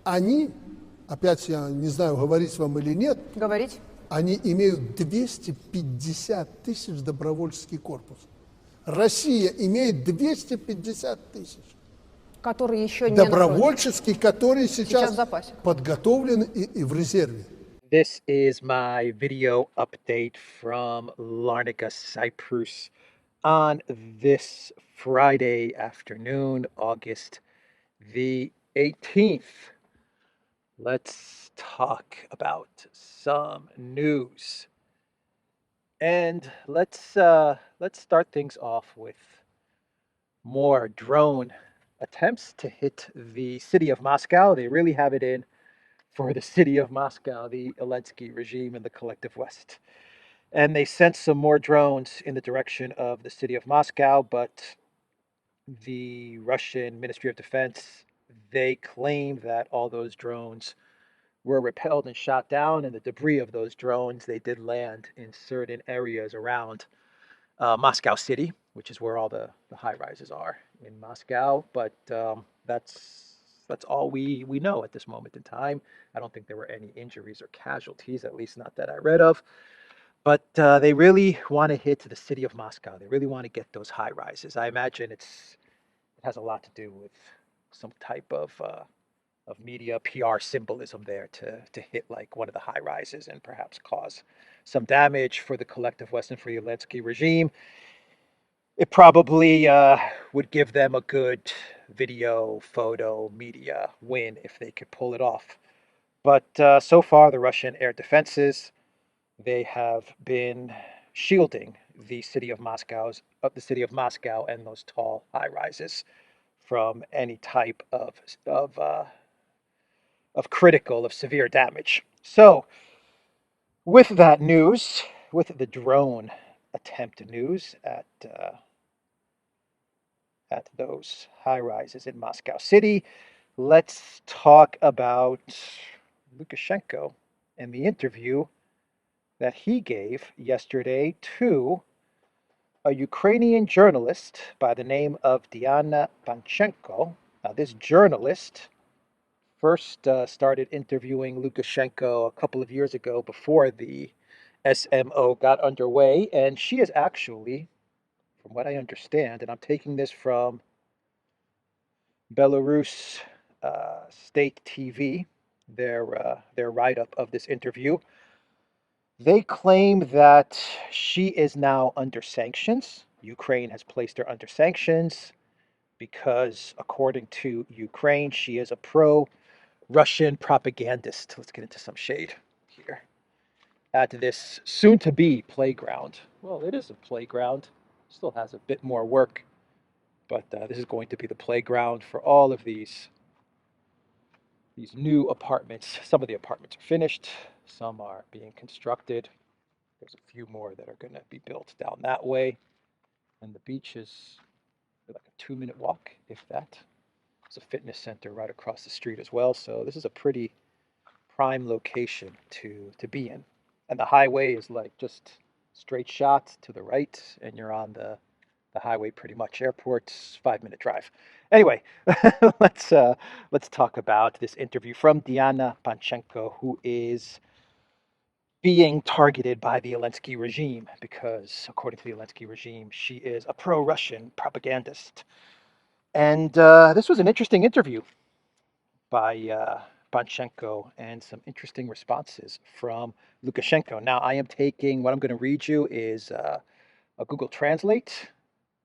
Они, опять я не знаю, говорить вам или нет, Говорить. они имеют 250 тысяч добровольческий корпус. Россия имеет 250 тысяч. Который еще не на фронте. Добровольческий, который сейчас в запасе. подготовлен и в резерве. This is my video update from Larnaca, Cyprus on this Friday afternoon, August the 18th. Let's talk about some news. And let's start things off with more drone attempts to hit the city of Moscow. They really have it in for the city of Moscow, the Zelensky regime and the collective West. And they sent some more drones in the direction of the city of Moscow, but the Russian Ministry of Defense, they claim that all those drones were repelled and shot down, and the debris of those drones, they did land in certain areas around Moscow City, which is where all the high rises are in Moscow. But that's all we know at this moment in time. I don't think there were any injuries or casualties, at least not that I read of. But they really want to hit the city of Moscow. They really want to get those high rises. I imagine it has a lot to do with some type of media PR symbolism there to hit like one of the high rises and perhaps cause some damage for the collective West and for the Zelensky regime. It probably would give them a good video, photo, media win if they could pull it off. But so far, the Russian air defenses, they have been shielding the city of Moscow and those tall high rises from any type of critical, of severe damage. So, with that news, with the drone attempt news at those high rises in Moscow City, let's talk about Lukashenko and the interview that he gave yesterday to a Ukrainian journalist by the name of Diana Panchenko. Now, this journalist first started interviewing Lukashenko a couple of years ago before the SMO got underway, and she is actually, from what I understand, and I'm taking this from Belarus State TV, their write-up of this interview. They claim that she is now under sanctions. Ukraine has placed her under sanctions because, according to Ukraine, she is a pro-Russian propagandist. Let's get into some shade here. At this soon-to-be playground. Well, it is a playground. Still has a bit more work, but this is going to be the playground for all of these new apartments. Some of the apartments are finished. Some are being constructed. There's a few more that are going to be built down that way. And the beach is like a 2-minute walk, if that. There's a fitness center right across the street as well. So this is a pretty prime location to be in. And the highway is like just straight shot to the right, and you're on the highway pretty much. Airport's 5-minute drive. Anyway, let's talk about this interview from Diana Panchenko, who is being targeted by the Zelensky regime because, according to the Zelensky regime, she is a pro-Russian propagandist. And this was an interesting interview by Panchenko and some interesting responses from Lukashenko. Now, I am taking what I'm going to read you is a Google Translate,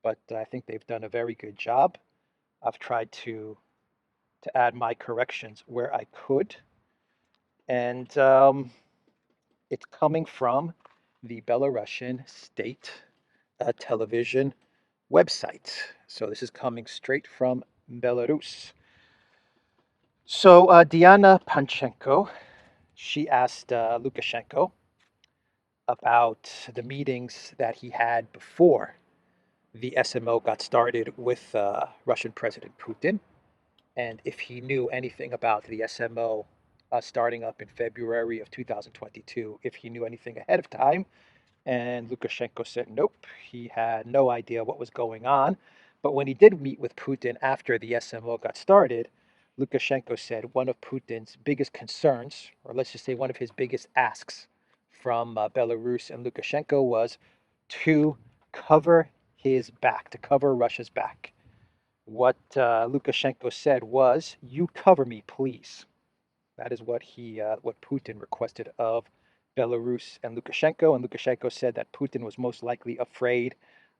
but I think they've done a very good job. I've tried to add my corrections where I could, and it's coming from the Belarusian state television website. So this is coming straight from Belarus. So Diana Panchenko, she asked Lukashenko about the meetings that he had before the SMO got started with Russian President Putin, and if he knew anything about the SMO starting up in February of 2022, if he knew anything ahead of time. And Lukashenko said nope, he had no idea what was going on. But when he did meet with Putin after the SMO got started, Lukashenko said one of Putin's biggest concerns, or let's just say one of his biggest asks from Belarus and Lukashenko, was to cover his back, to cover Russia's back. What Lukashenko said was, "You cover me, please." That is what Putin requested of Belarus and Lukashenko said that Putin was most likely afraid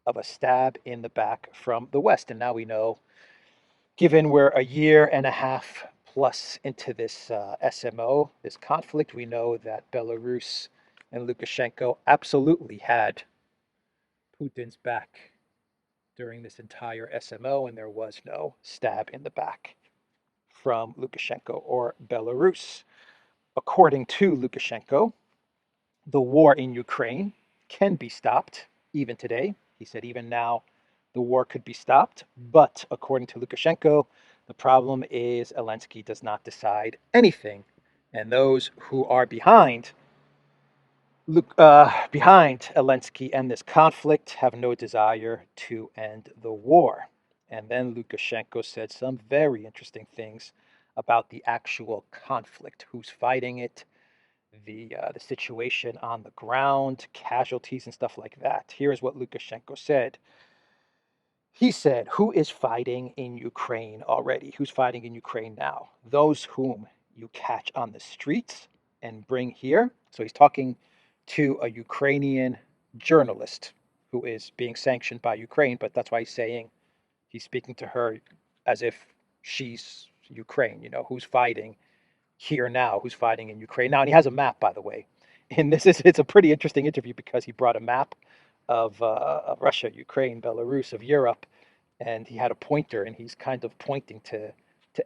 of a stab in the back from the West. And now we know, given we're a year and a half plus into this SMO, this conflict, we know that Belarus and Lukashenko absolutely had Putin's back during this entire SMO, and there was no stab in the back from Lukashenko or Belarus. According to Lukashenko, the war in Ukraine can be stopped even today. He said even now the war could be stopped. But according to Lukashenko, the problem is Zelensky does not decide anything. And those who are behind Zelensky and this conflict have no desire to end the war. And then Lukashenko said some very interesting things about the actual conflict, who's fighting it, the situation on the ground, casualties and stuff like that. Here's what Lukashenko said. He said, "Who is fighting in Ukraine already? Who's fighting in Ukraine now? Those whom you catch on the streets and bring here." So he's talking to a Ukrainian journalist who is being sanctioned by Ukraine, but that's why he's speaking to her as if she's Ukraine, who's fighting here now, who's fighting in Ukraine now. And he has a map, by the way. And it's a pretty interesting interview because he brought a map of Russia, Ukraine, Belarus, of Europe, and he had a pointer, and he's kind of pointing to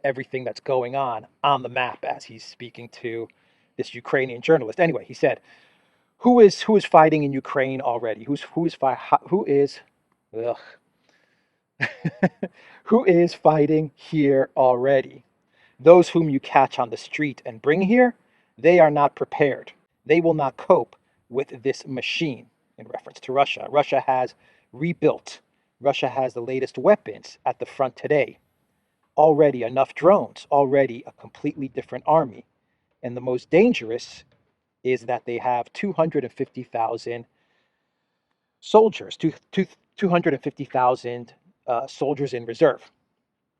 everything that's going on the map as he's speaking to this Ukrainian journalist. Anyway, he said, "Who is fighting in Ukraine already? Ugh, who is fighting here already? Those whom you catch on the street and bring here, they are not prepared. They will not cope with this machine," in reference to Russia. Russia has rebuilt. Russia has the latest weapons at the front today. Already enough drones, already a completely different army. And the most dangerous is that they have 250,000 soldiers, 250,000 soldiers in reserve.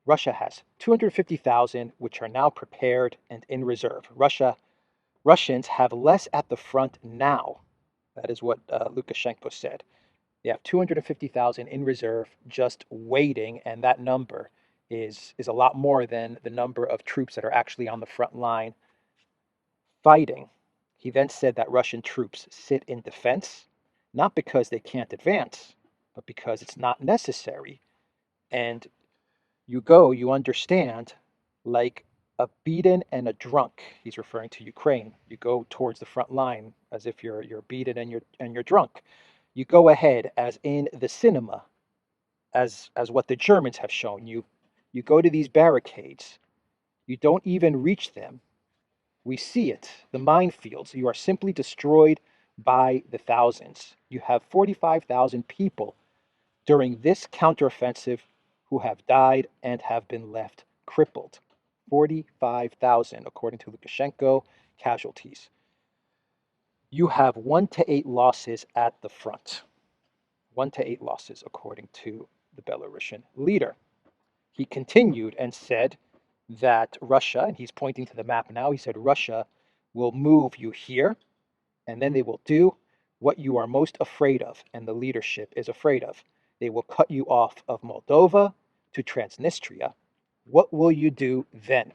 Russia has 250,000, which are now prepared and in reserve. Russians have less at the front now. That is what Lukashenko said. They have 250,000 in reserve, just waiting, and that number is a lot more than the number of troops that are actually on the front line fighting. He then said that Russian troops sit in defense, not because they can't advance, but because it's not necessary. And you understand, like a beaten and a drunk. He's referring to Ukraine. You go towards the front line as if you're beaten and you're drunk. You go ahead as in the cinema, as what the Germans have shown you. You go to these barricades. You don't even reach them. We see it, the minefields. You are simply destroyed by the thousands. You have 45,000 people during this counteroffensive who have died and have been left crippled. 45,000, according to Lukashenko, casualties. You have 1 to 8 losses at the front. 1 to 8 losses, according to the Belarusian leader. He continued and said that Russia, and he's pointing to the map now, he said Russia will move you here, and then they will do what you are most afraid of, and the leadership is afraid of. They will cut you off of Moldova to Transnistria. What will you do then?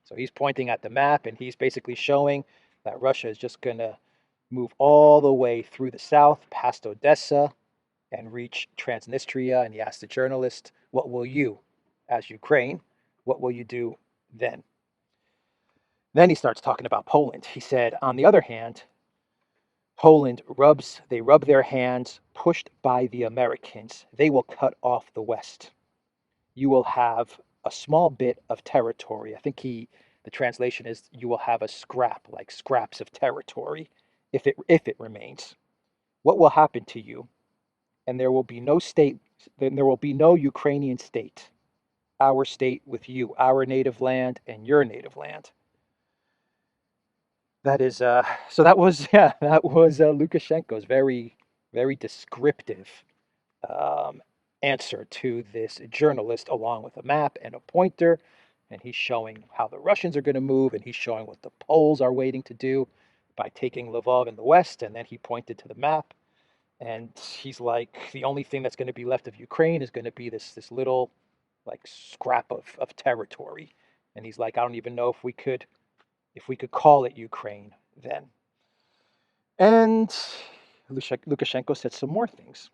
So he's pointing at the map, and he's basically showing that Russia is just going to move all the way through the south, past Odessa, and reach Transnistria. And he asked the journalist, "What will you, as Ukraine, what will you do then?" Then he starts talking about Poland. He said, on the other hand, they rub their hands, pushed by the Americans. They will cut off the West. You will have a small bit of territory. I think the translation is you will have a scrap, like scraps of territory, if it remains. What will happen to you? And there will be no state, then there will be no Ukrainian state. our state with you, our native land and your native land. That is, so that was, yeah, that was Lukashenko's very descriptive um, answer to this journalist, along with a map and a pointer. And he's showing how the Russians are going to move, and he's showing what the Poles are waiting to do by taking Lvov in the west. And then he pointed to the map, and he's like, the only thing that's going to be left of Ukraine is going to be this little like scrap of territory. And he's like, I don't even know if we could call it Ukraine then. And Lukashenko said some more things.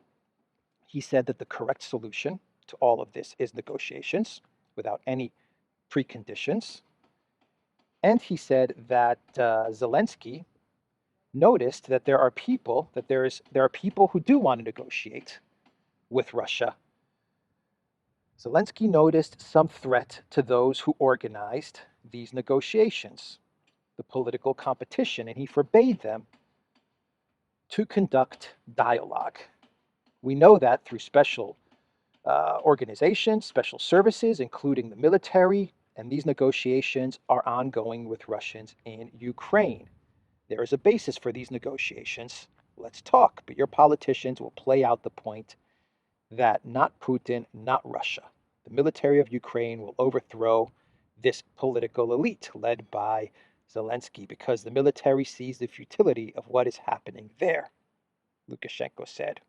He said that the correct solution to all of this is negotiations without any preconditions. And he said that Zelensky noticed that there are people who do want to negotiate with Russia. Zelensky noticed some threat to those who organized these negotiations, the political competition, and he forbade them to conduct dialogue. We know that through special organizations, special services, including the military, and these negotiations are ongoing with Russians in Ukraine. There is a basis for these negotiations. Let's talk, but your politicians will play out the point that not Putin, not Russia. The military of Ukraine will overthrow this political elite led by Zelensky because the military sees the futility of what is happening there, Lukashenko said.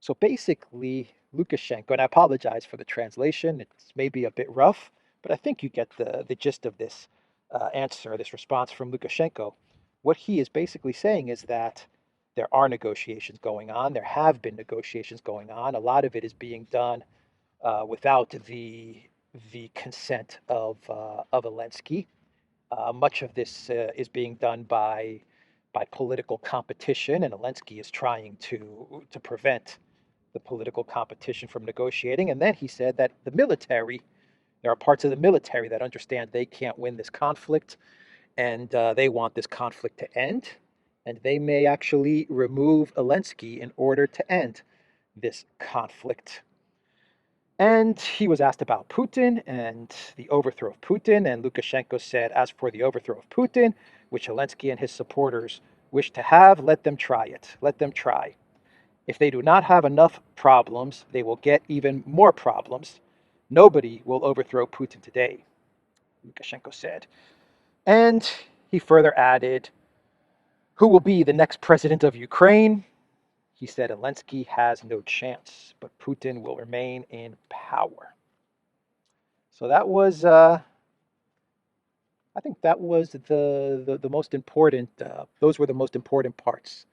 So basically, Lukashenko, and I apologize for the translation, it's maybe a bit rough, but I think you get the gist of this answer, this response from Lukashenko. What he is basically saying is that there are negotiations going on. There have been negotiations going on. A lot of it is being done without the consent of Zelensky. Much of this is being done by political competition, and Zelensky is trying to prevent the political competition from negotiating. And then he said that the military, there are parts of the military that understand they can't win this conflict, and they want this conflict to end, and they may actually remove Zelensky in order to end this conflict. And he was asked about Putin and the overthrow of Putin, and Lukashenko said, as for the overthrow of Putin, which Zelensky and his supporters wish to have, let them try it. Let them try. If they do not have enough problems, they will get even more problems. Nobody will overthrow Putin today, Lukashenko said. And he further added, who will be the next president of Ukraine? He said Zelensky has no chance, but Putin will remain in power. So that was, I think that was the most important, those were the most important parts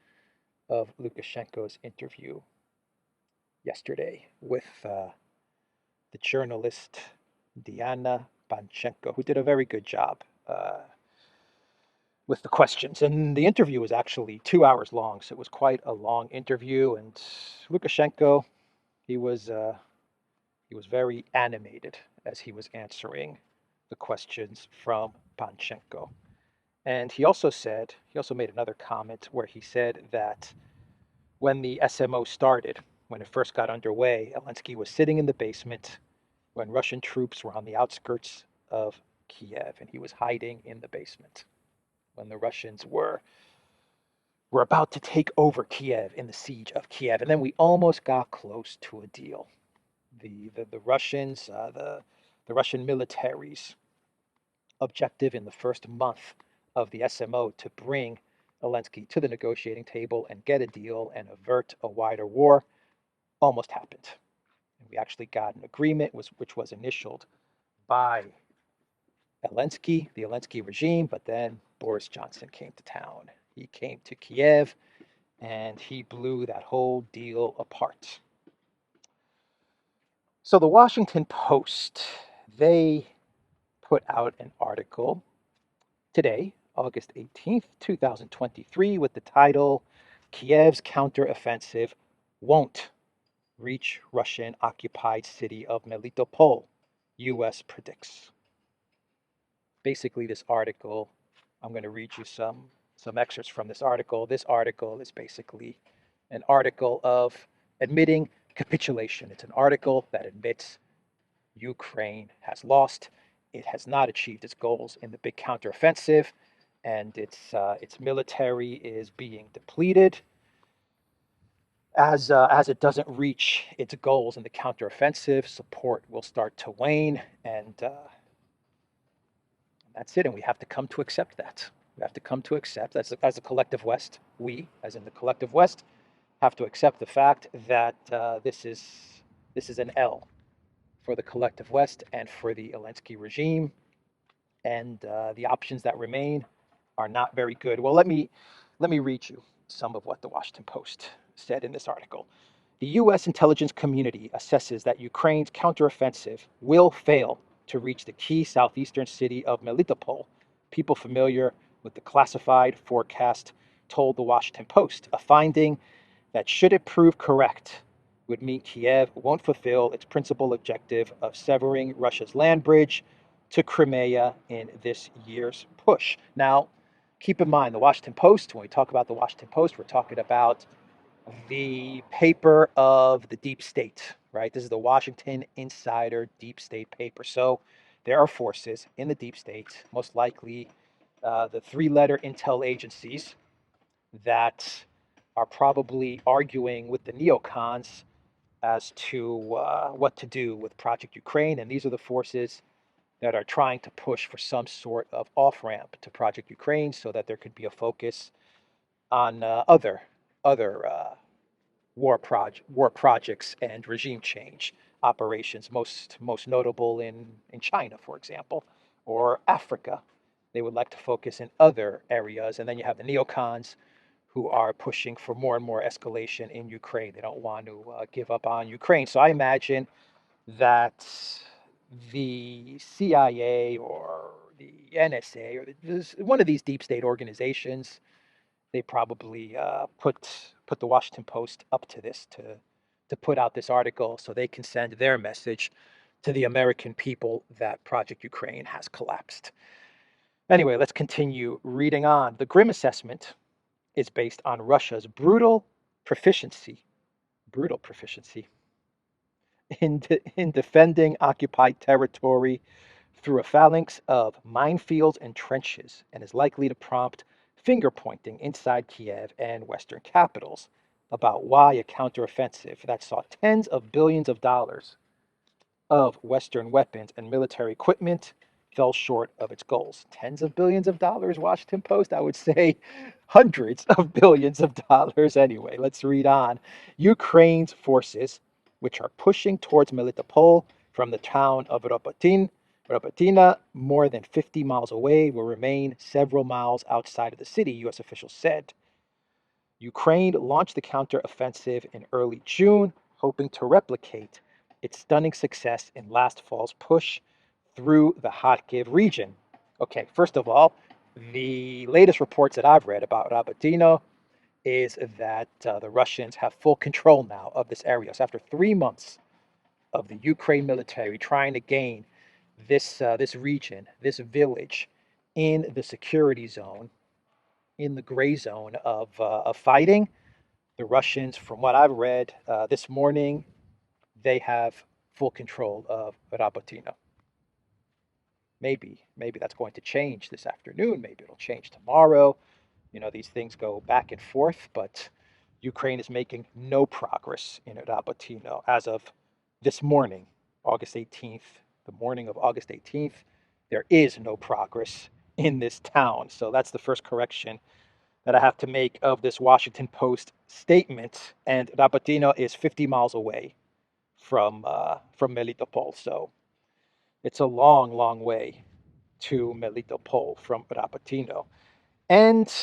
of Lukashenko's interview yesterday with the journalist Diana Banchenko, who did a very good job with the questions. And the interview was actually 2 hours long, so it was quite a long interview. And Lukashenko, he was very animated as he was answering the questions from Banchenko. And he also made another comment where he said that when the SMO started, when it first got underway, Zelensky was sitting in the basement when Russian troops were on the outskirts of Kiev, and he was hiding in the basement when the Russians were about to take over Kiev in the siege of Kiev. And then we almost got close to a deal. The Russians, the Russian military's objective in the first month of the SMO to bring Zelensky to the negotiating table and get a deal and avert a wider war almost happened. And we actually got an agreement which was initialed by Zelensky, the Zelensky regime, but then Boris Johnson came to town. He came to Kiev and he blew that whole deal apart. So the Washington Post, they put out an article today, August 18th, 2023, with the title, Kiev's counteroffensive won't reach Russian-occupied city of Melitopol, U.S. predicts. Basically, this article, I'm going to read you some excerpts from this article. This article is basically an article of admitting capitulation. It's an article that admits Ukraine has lost. It has not achieved its goals in the big counteroffensive, and its military is being depleted. As it doesn't reach its goals in the counteroffensive, support will start to wane, and that's it. And we have to come to accept that. We have to come to accept, as a collective West, we, as in the collective West, have to accept the fact that this is an L for the collective West and for the Zelensky regime, and the options that remain are not very good. Well, let me read you some of what the Washington Post said in this article. The U.S. intelligence community assesses that Ukraine's counteroffensive will fail to reach the key southeastern city of Melitopol. People familiar with the classified forecast told the Washington Post, a finding that, should it prove correct, would mean Kiev won't fulfill its principal objective of severing Russia's land bridge to Crimea in this year's push. Now, keep in mind, the Washington Post, when we talk about the Washington Post, we're talking about the paper of the deep state, right? This is the Washington Insider deep state paper. So there are forces in the deep state, most likely the three-letter intel agencies, that are probably arguing with the neocons as to what to do with Project Ukraine. And these are the forces that are trying to push for some sort of off-ramp to Project Ukraine so that there could be a focus on other war projects and regime change operations, most notable in China, for example, or Africa. They would like to focus in other areas. And then you have the neocons who are pushing for more and more escalation in Ukraine. They don't want to give up on Ukraine. So I imagine that the CIA or the NSA or one of these deep state organizations, they probably put the Washington Post up to this to put out this article so they can send their message to the American people that Project Ukraine has collapsed. Anyway, let's continue reading on. The grim assessment is based on Russia's brutal proficiency in defending occupied territory through a phalanx of minefields and trenches, and is likely to prompt finger pointing inside Kiev and Western capitals about why a counteroffensive that saw tens of billions of dollars of Western weapons and military equipment fell short of its goals. Tens of billions of dollars, Washington Post? I would say hundreds of billions of dollars. Anyway, let's read on. Ukraine's forces, which are pushing towards Melitopol from the town of Robotina, more than 50 miles away, will remain several miles outside of the city, U.S. officials said. Ukraine launched the counteroffensive in early June, hoping to replicate its stunning success in last fall's push through the Kharkiv region. Okay, first of all, the latest reports that I've read about Robotina is that the Russians have full control now of this area. So after 3 months of the Ukraine military trying to gain this region, this village, in the security zone, in the gray zone of fighting, the Russians, from what I've read this morning, they have full control of Rabotina. Maybe that's going to change this afternoon. Maybe it'll change tomorrow. You know, these things go back and forth, but Ukraine is making no progress in Rabotina as of this morning, August 18th, the morning of August 18th. There is no progress in this town. So that's the first correction that I have to make of this Washington Post statement. And Rabotina is 50 miles away from Melitopol. So it's a long, long way to Melitopol from Rabotina. And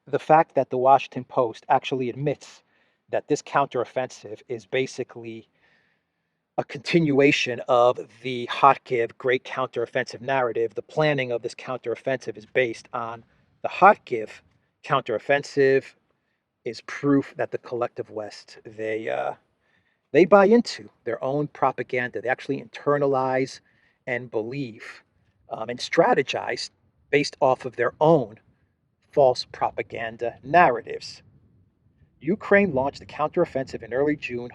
the fact that the Washington Post actually admits that this counteroffensive is basically a continuation of the Kharkiv great counteroffensive narrative. The planning of this counteroffensive is based on the Kharkiv counteroffensive, is proof that the collective West, they buy into their own propaganda. They actually internalize and believe and strategize based off of their own false propaganda narratives. Ukraine launched the counteroffensive in early June,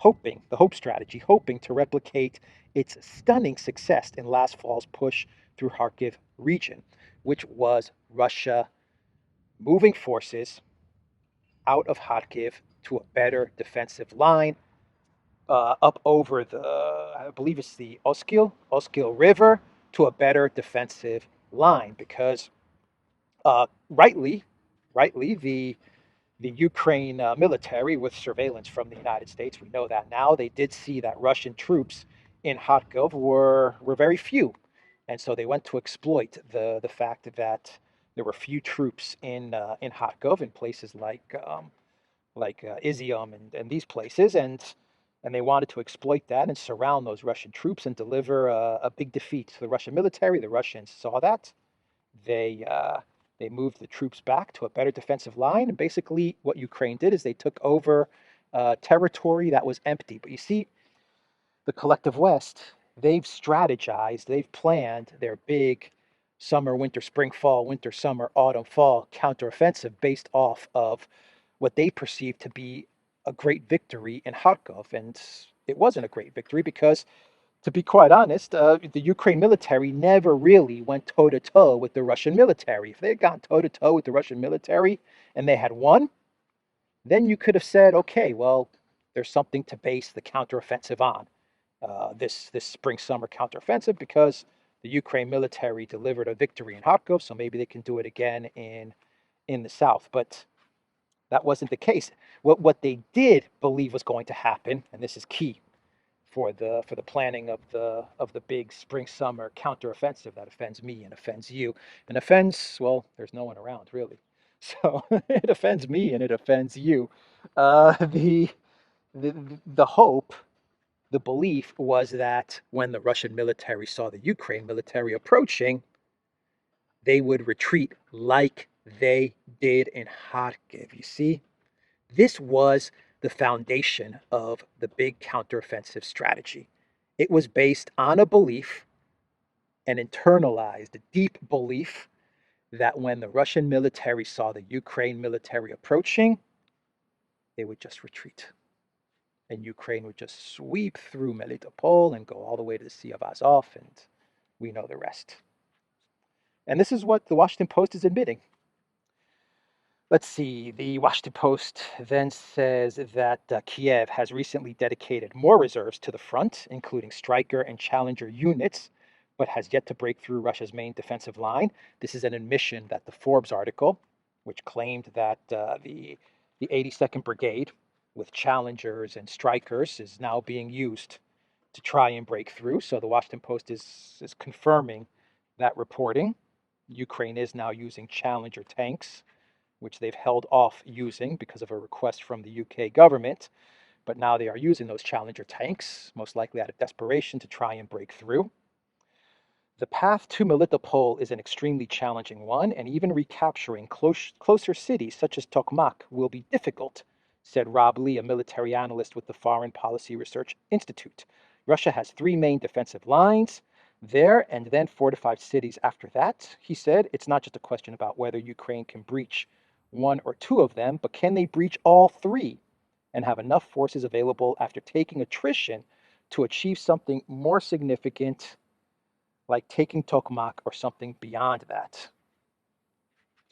hoping, the hope strategy, hoping to replicate its stunning success in last fall's push through Kharkiv region, which was Russia moving forces out of Kharkiv to a better defensive line up over the, I believe it's the Oskil River, to a better defensive line because rightly, the Ukraine military, with surveillance from the United States, we know that now, they did see that Russian troops in Kharkov were very few, and so they went to exploit the fact that there were few troops in Kharkov, in places like Izium and these places, and they wanted to exploit that and surround those Russian troops and deliver a big defeat to the Russian military. The Russians saw that. They they moved the troops back to a better defensive line, and basically what Ukraine did is they took over territory that was empty. But you see, the collective West, they've strategized, they've planned their big summer, winter, spring, fall, winter, summer, autumn, fall counteroffensive based off of what they perceived to be a great victory in Kharkov. And it wasn't a great victory because, to be quite honest, the Ukraine military never really went toe to toe with the Russian military. If they had gone toe to toe with the Russian military and they had won, then you could have said, okay, well, there's something to base the counteroffensive on, this spring summer counteroffensive, because the Ukraine military delivered a victory in Kharkov, so maybe they can do it again in the south. But that wasn't the case. What they did believe was going to happen, and this is key for the planning of the big spring summer counteroffensive that offends me and offends you and offends, well, there's no one around really, so it offends me and it offends you. The hope, the belief was that when the Russian military saw the Ukraine military approaching, they would retreat like they did in Kharkiv. You see, this was the foundation of the big counteroffensive strategy. It was based on a belief, an internalized, deep belief, that when the Russian military saw the Ukraine military approaching, they would just retreat. And Ukraine would just sweep through Melitopol and go all the way to the Sea of Azov, and we know the rest. And this is what the Washington Post is admitting. Let's see, the Washington Post then says that Kiev has recently dedicated more reserves to the front, including Stryker and Challenger units, but has yet to break through Russia's main defensive line. This is an admission that the Forbes article, which claimed that the 82nd Brigade, with Challengers and Strykers, is now being used to try and break through. So the Washington Post is confirming that reporting. Ukraine is now using Challenger tanks, which they've held off using because of a request from the UK government. But now they are using those Challenger tanks, most likely out of desperation, to try and break through. The path to Melitopol is an extremely challenging one, and even recapturing closer cities such as Tokmak will be difficult, said Rob Lee, a military analyst with the Foreign Policy Research Institute. Russia has three main defensive lines there and then fortified cities after that. He said it's not just a question about whether Ukraine can breach one or two of them, but can they breach all three and have enough forces available after taking attrition to achieve something more significant, like taking Tokmak or something beyond that.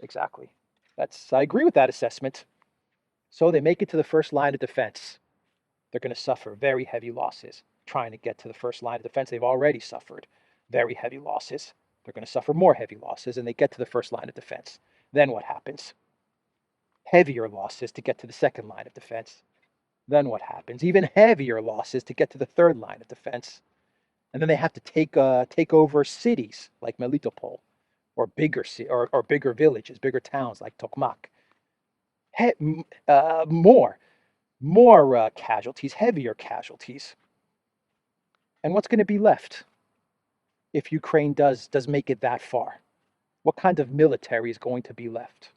Exactly. I agree with that assessment. So they make it to the first line of defense. They're going to suffer very heavy losses trying to get to the first line of defense. They've already suffered very heavy losses. They're going to suffer more heavy losses, and they get to the first line of defense. Then what happens? Heavier losses to get to the second line of defense. Then what happens? Even heavier losses to get to the third line of defense. And then they have to take over cities like Melitopol, or bigger villages, bigger towns like Tokmak. More casualties, heavier casualties. And what's going to be left if Ukraine does make it that far? What kind of military is going to be left?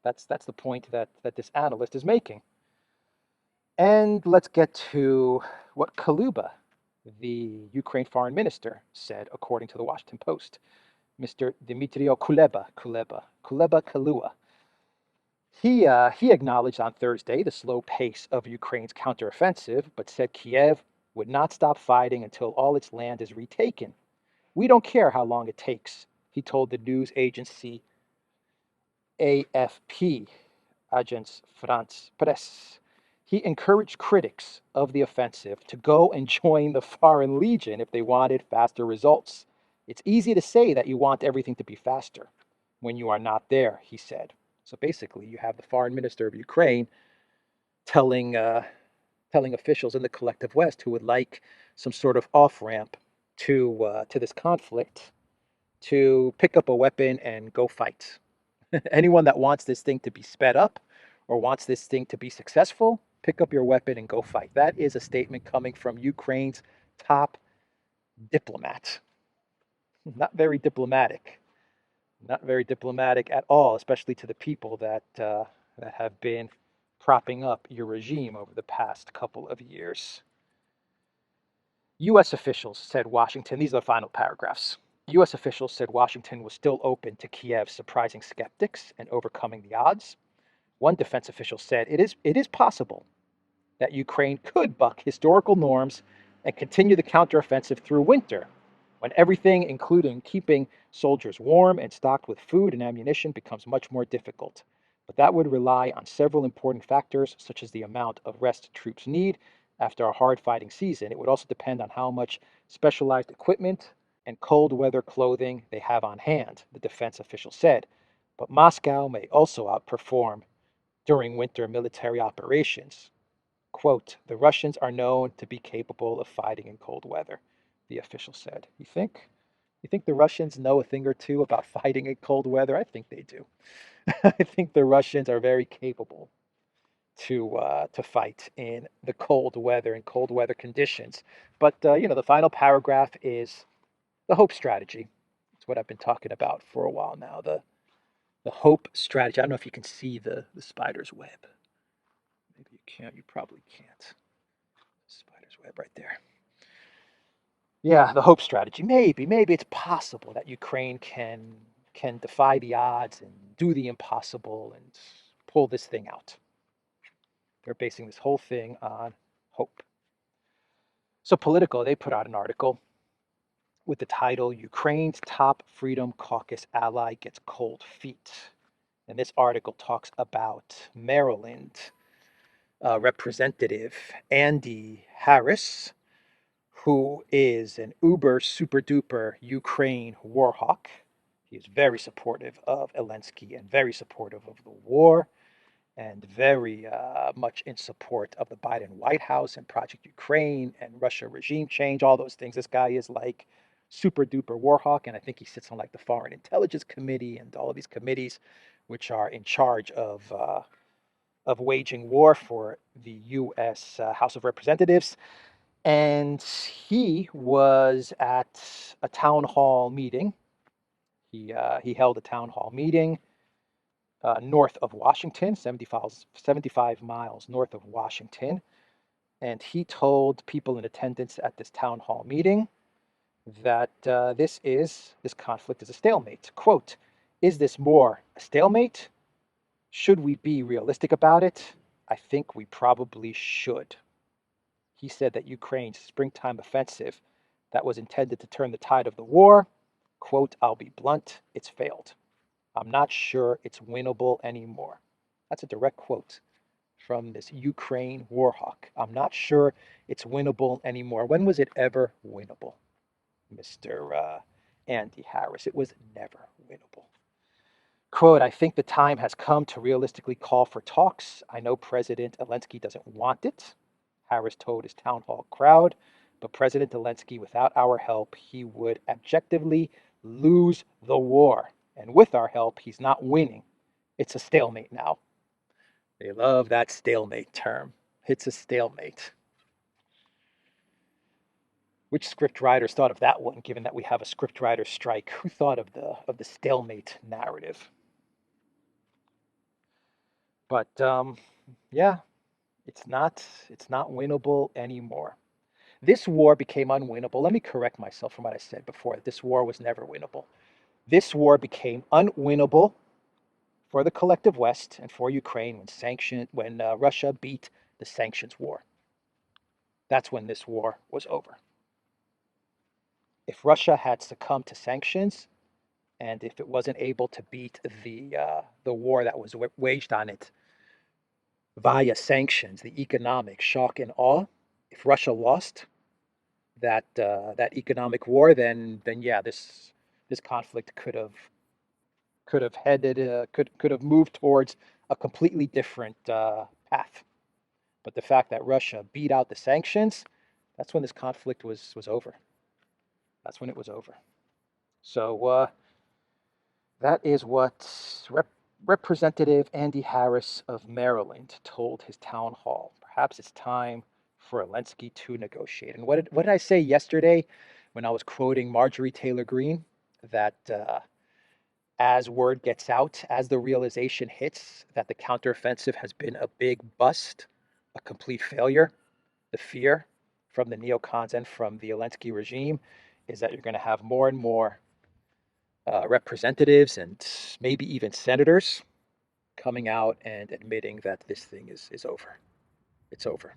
That's the point that this analyst is making. And let's get to what Kaluba, the Ukraine foreign minister, said, according to the Washington Post. Mr. Dmytro Kuleba Kalua He acknowledged on Thursday the slow pace of Ukraine's counteroffensive, but said Kiev would not stop fighting until all its land is retaken. We don't care how long it takes, he told the news agency AFP, Agence France Presse. He encouraged critics of the offensive to go and join the Foreign Legion if they wanted faster results. It's easy to say that you want everything to be faster when you are not there, he said. So basically, you have the foreign minister of Ukraine telling telling officials in the collective West who would like some sort of off ramp to this conflict to pick up a weapon and go fight. Anyone that wants this thing to be sped up or wants this thing to be successful, pick up your weapon and go fight. That is a statement coming from Ukraine's top diplomat. Not very diplomatic. Not very diplomatic at all, especially to the people that have been propping up your regime over the past couple of years. U.S. officials said Washington, these are the final paragraphs. U.S. officials said Washington was still open to Kiev surprising skeptics and overcoming the odds. One defense official said it is possible that Ukraine could buck historical norms and continue the counteroffensive through winter, when everything, including keeping soldiers warm and stocked with food and ammunition, becomes much more difficult. But that would rely on several important factors, such as the amount of rest troops need after a hard fighting season. It would also depend on how much specialized equipment and cold weather clothing they have on hand, the defense official said. But Moscow may also outperform during winter military operations. Quote, the Russians are known to be capable of fighting in cold weather, the official said. You think? You think the Russians know a thing or two about fighting in cold weather? I think they do. I think the Russians are very capable to fight in the cold weather and cold weather conditions. But the final paragraph is the hope strategy. It's what I've been talking about for a while now. The hope strategy. I don't know if you can see the spider's web. Maybe you can't. You probably can't. Spider's web right there. Yeah, the hope strategy. Maybe it's possible that Ukraine can defy the odds and do the impossible and pull this thing out. They're basing this whole thing on hope. So Political, they put out an article with the title Ukraine's top Freedom Caucus ally gets cold feet. And this article talks about Maryland Representative Andy Harris, who is an uber super duper Ukraine war hawk. He is very supportive of Zelensky and very supportive of the war and very much in support of the Biden White House and Project Ukraine and Russia regime change, all those things. This guy is like super duper war hawk, and I think he sits on like the Foreign Intelligence Committee and all of these committees, which are in charge of waging war for the U.S. House of Representatives. And he was at a town hall meeting. He held a town hall meeting north of Washington, 75 miles north of Washington. And he told people in attendance at this town hall meeting that this conflict is a stalemate. Quote, is this more a stalemate? Should we be realistic about it? I think we probably should. He said that Ukraine's springtime offensive that was intended to turn the tide of the war, quote, I'll be blunt, it's failed. I'm not sure it's winnable anymore. That's a direct quote from this Ukraine war hawk. I'm not sure it's winnable anymore. When was it ever winnable, Mr. Andy Harris? It was never winnable. Quote, I think the time has come to realistically call for talks. I know President Zelensky doesn't want it, Harris told his town hall crowd, but President Zelensky, without our help, he would objectively lose the war. And with our help, he's not winning. It's a stalemate now. They love that stalemate term. It's a stalemate. Which script writers thought of that one, given that we have a script writer strike? Who thought of the stalemate narrative? But yeah, it's not winnable anymore. This war became unwinnable. Let me correct myself from what I said before. This war was never winnable. This war became unwinnable for the collective West and for Ukraine when Russia beat the sanctions war. That's when this war was over. If Russia had succumbed to sanctions, and if it wasn't able to beat the war that was waged on it via sanctions, the economic shock and awe, if Russia lost that economic war, then yeah, this conflict could have headed could have moved towards a completely different path. But the fact that Russia beat out the sanctions, that's when this conflict was over. That's when it was over. So that is what Representative Andy Harris of Maryland told his town hall. Perhaps it's time for Zelensky to negotiate. And what did I say yesterday when I was quoting Marjorie Taylor Greene? That as word gets out, as the realization hits that the counteroffensive has been a big bust, a complete failure, the fear from the neocons and from the Zelensky regime is that you're going to have more and more representatives and maybe even senators coming out and admitting that this thing is over. It's over.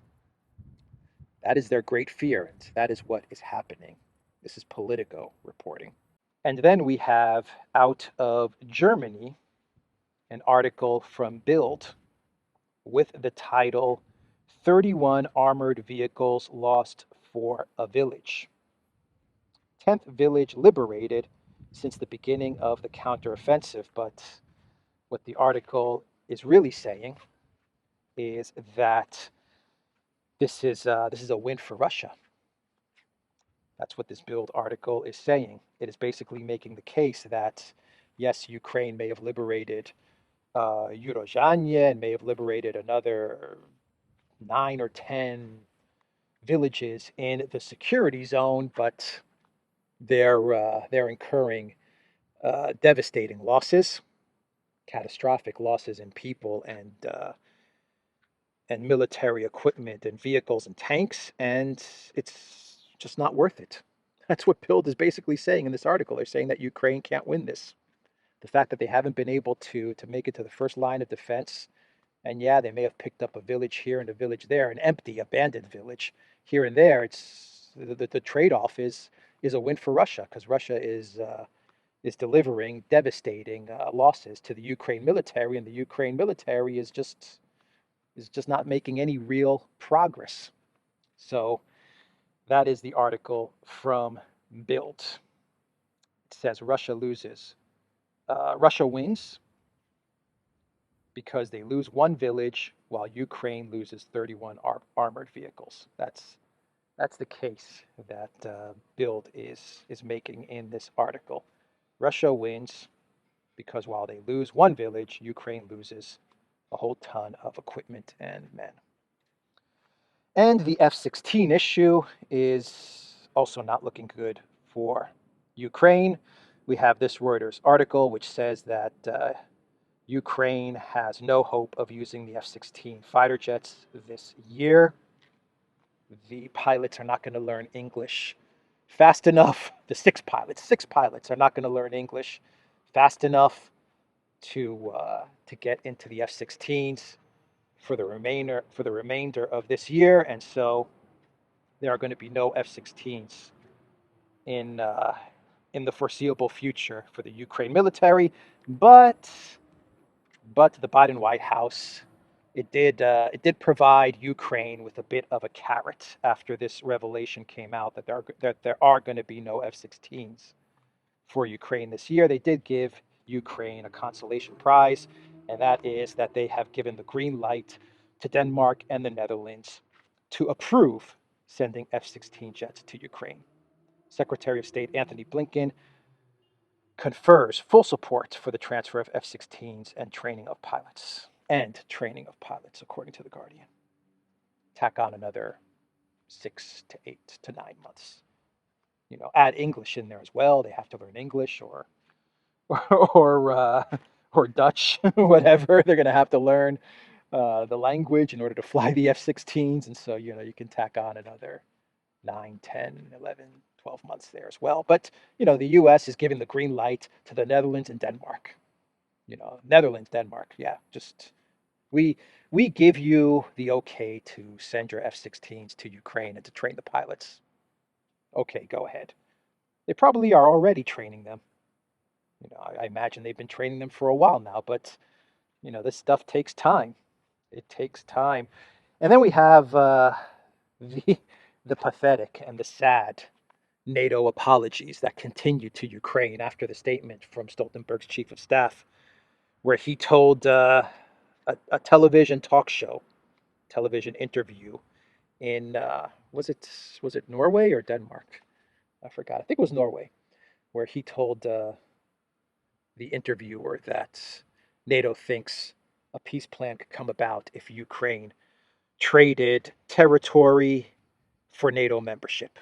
That is their great fear, and that is what is happening. This is Politico reporting. And then we have out of Germany an article from Bild with the title 31 Armored Vehicles Lost for a Village. 10th village liberated since the beginning of the counteroffensive. But what the article is really saying is that this is a win for Russia. That's what this Bild article is saying. It is basically making the case that yes, Ukraine may have liberated Eurozhanya and may have liberated another 9 or 10 villages in the security zone, but they're incurring devastating losses, catastrophic losses in people and military equipment and vehicles and tanks, and it's just not worth it. That's what Bild is basically saying in this article. They're saying that Ukraine can't win this. The fact that they haven't been able to make it to the first line of defense, and yeah, they may have picked up a village here and a village there, an empty, abandoned village here and there. It's the trade-off is a win for Russia because Russia is delivering devastating losses to the Ukraine military, and the Ukraine military is just not making any real progress. So that is the article from Bild. It says Russia loses. Russia wins because they lose one village while Ukraine loses 31 armored vehicles. That's the case that Bild is making in this article. Russia wins because while they lose one village, Ukraine loses a whole ton of equipment and men. And the F-16 issue is also not looking good for Ukraine. We have this Reuters article which says that Ukraine has no hope of using the F-16 fighter jets this year. The pilots are not going to learn English fast enough. The six pilots are not going to learn English fast enough to get into the F-16s for the remainder of this year, and so there are going to be no F-16s in the foreseeable future for the Ukraine military. But the Biden White House it did provide Ukraine with a bit of a carrot after this revelation came out that there are going to be no F-16s for Ukraine this year. They did give Ukraine a consolation prize, and that is that they have given the green light to Denmark and the Netherlands to approve sending F-16 jets to Ukraine. Secretary of State Anthony Blinken confers full support for the transfer of F-16s and training of pilots, according to The Guardian. Tack on another 6 to 8 to 9 months. Add English in there as well. They have to learn English or or Dutch, whatever. They're going to have to learn the language in order to fly the F-16s, and so you can tack on another 9, 10, 11, 12 months there as well. But the U.S. is giving the green light to the Netherlands and Denmark. Netherlands, Denmark. Yeah, just we we give you the okay to send your F-16s to Ukraine and to train the pilots. Okay, go ahead. They probably are already training them. I imagine they've been training them for a while now, but this stuff takes time. It takes time. And then we have the the pathetic and the sad NATO apologies that continued to Ukraine after the statement from Stoltenberg's chief of staff, where he told a television talk show, television interview in was it Norway or Denmark? I forgot. I think it was Norway, where he told the interviewer that NATO thinks a peace plan could come about if Ukraine traded territory for NATO membership.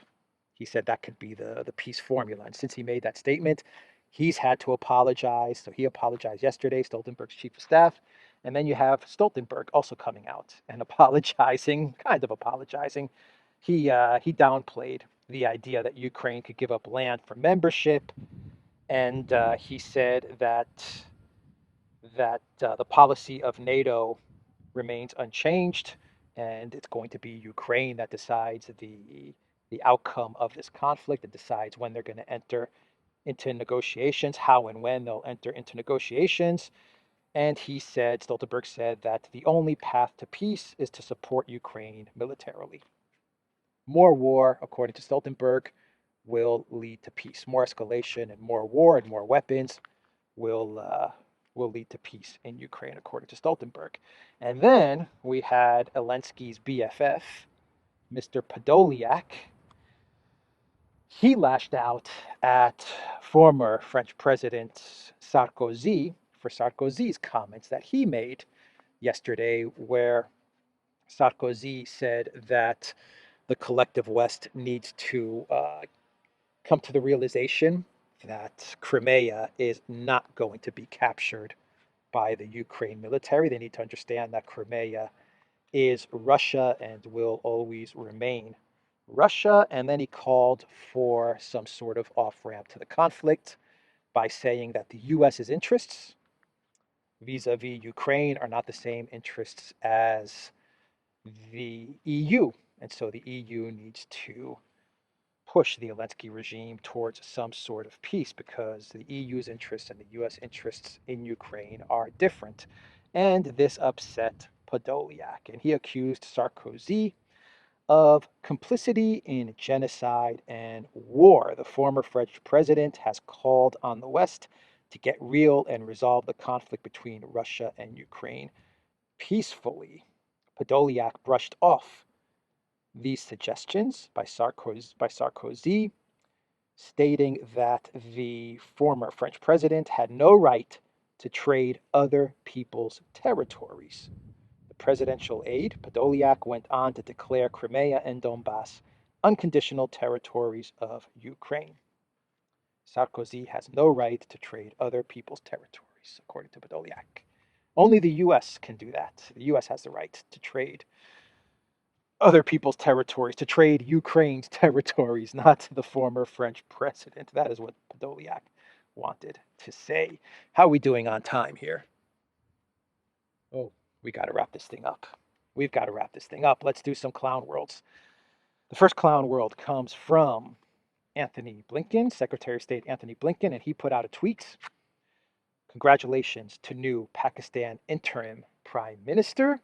He said that could be the peace formula. And since he made that statement, he's had to apologize. So he apologized yesterday, Stoltenberg's chief of staff. And then you have Stoltenberg also coming out and apologizing, kind of apologizing. He downplayed the idea that Ukraine could give up land for membership, and he said that the policy of NATO remains unchanged, and it's going to be Ukraine that decides the outcome of this conflict. It decides when they're going to enter into negotiations, how and when they'll enter into negotiations. And Stoltenberg said that the only path to peace is to support Ukraine militarily. More war, according to Stoltenberg, will lead to peace. More escalation and more war and more weapons will will lead to peace in Ukraine, according to Stoltenberg. And then we had Zelensky's BFF, Mr. Podolyak. He lashed out at former French President Sarkozy for Sarkozy's comments that he made yesterday, where Sarkozy said that the collective West needs to come to the realization that Crimea is not going to be captured by the Ukraine military. They need to understand that Crimea is Russia and will always remain Russia. And then he called for some sort of off ramp to the conflict by saying that the US's interests vis a vis Ukraine are not the same interests as the EU. And so the EU needs to push the Zelensky regime towards some sort of peace because the EU's interests and the US interests in Ukraine are different. And this upset Podolyak, and he accused Sarkozy of complicity in genocide and war. The former French president has called on the West to get real and resolve the conflict between Russia and Ukraine peacefully. Podolyak brushed off these suggestions by Sarkozy, stating that the former French president had no right to trade other people's territories. The presidential aide, Podolyak, went on to declare Crimea and Donbass unconditional territories of Ukraine. Sarkozy has no right to trade other people's territories, according to Podolyak. Only the US can do that. The US has the right to trade other people's territories, to trade Ukraine's territories, not the former French president. That is what Podolyak wanted to say. How are we doing on time here? Oh, we got to wrap this thing up. We've got to wrap this thing up. Let's do some clown worlds. The first clown world comes from Anthony Blinken, Secretary of State Anthony Blinken, and he put out a tweet. Congratulations to new Pakistan interim Prime Minister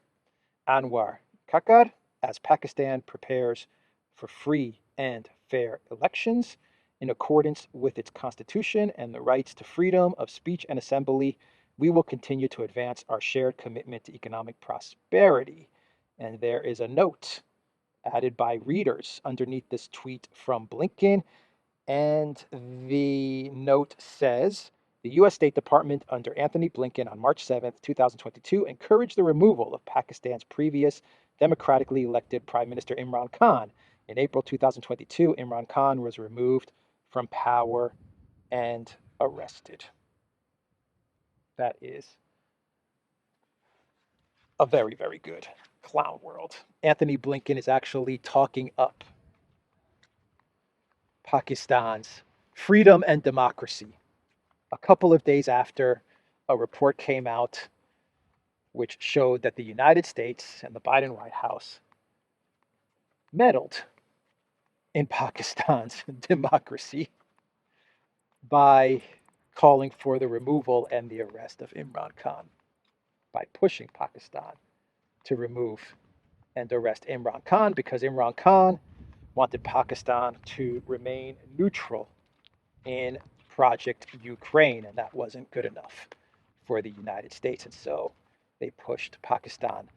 Anwar Kakar as Pakistan prepares for free and fair elections in accordance with its constitution and the rights to freedom of speech and assembly. We will continue to advance our shared commitment to economic prosperity. And there is a note added by readers underneath this tweet from Blinken. And the note says the U.S. State Department under Anthony Blinken on March 7th, 2022, encouraged the removal of Pakistan's previous democratically elected Prime Minister Imran Khan. In April 2022, Imran Khan was removed from power and arrested. That is a very, very good clown world. Anthony Blinken is actually talking up Pakistan's freedom and democracy a couple of days after a report came out which showed that the United States and the Biden White House meddled in Pakistan's democracy by calling for the removal and the arrest of Imran Khan, by pushing Pakistan to remove and arrest Imran Khan, because Imran Khan wanted Pakistan to remain neutral in Project Ukraine, and that wasn't good enough for the United States. And so they pushed Pakistan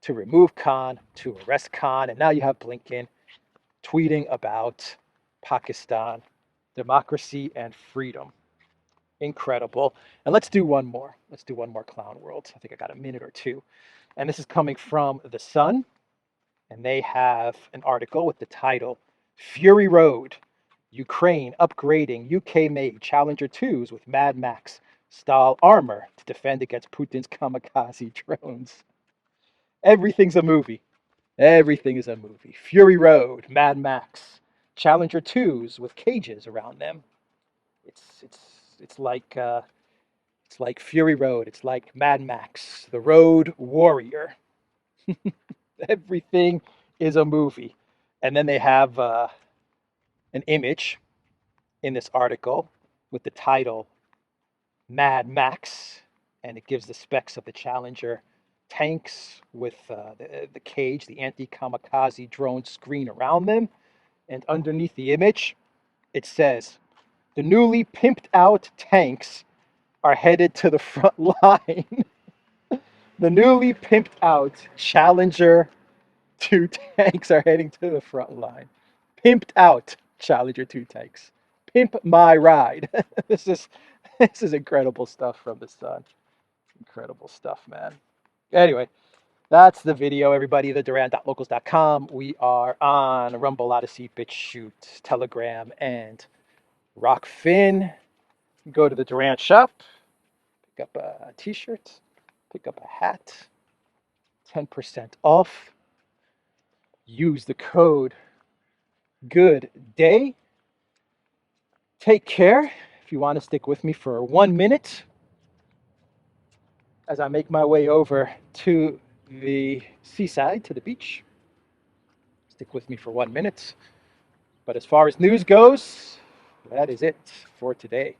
to remove Khan, to arrest Khan, and now you have Blinken tweeting about Pakistan, democracy and freedom. Incredible. And let's do one more. Let's do one more Clown World. I think I got a minute or two. And this is coming from The Sun, and they have an article with the title Fury Road, Ukraine upgrading UK-made Challenger 2s with Mad Max style armor to defend against Putin's kamikaze drones. Everything's a movie. Everything is a movie. Fury Road, Mad Max, Challenger 2s with cages around them. It's like Fury Road. It's like Mad Max, the Road Warrior. Everything is a movie. And then they have an image in this article with the title Mad Max, and it gives the specs of the Challenger tanks with the cage, the anti-kamikaze drone screen around them. And underneath the image, it says, the newly pimped out tanks are headed to the front line. The newly pimped out Challenger 2 tanks are heading to the front line. Pimped out Challenger 2 tanks. Pimp my ride. this is incredible stuff from The Sun. Incredible stuff, man. Anyway, that's the video, everybody. The Duran.locals.com. We are on Rumble, Odyssey, BitChute, Telegram, and Rockfin. Go to the Duran shop, pick up a t-shirt, pick up a hat, 10% off. Use the code Good Day. Take care. If you want to stick with me for 1 minute as I make my way over to the seaside, to the beach, stick with me for 1 minute. But as far as news goes, that is it for today.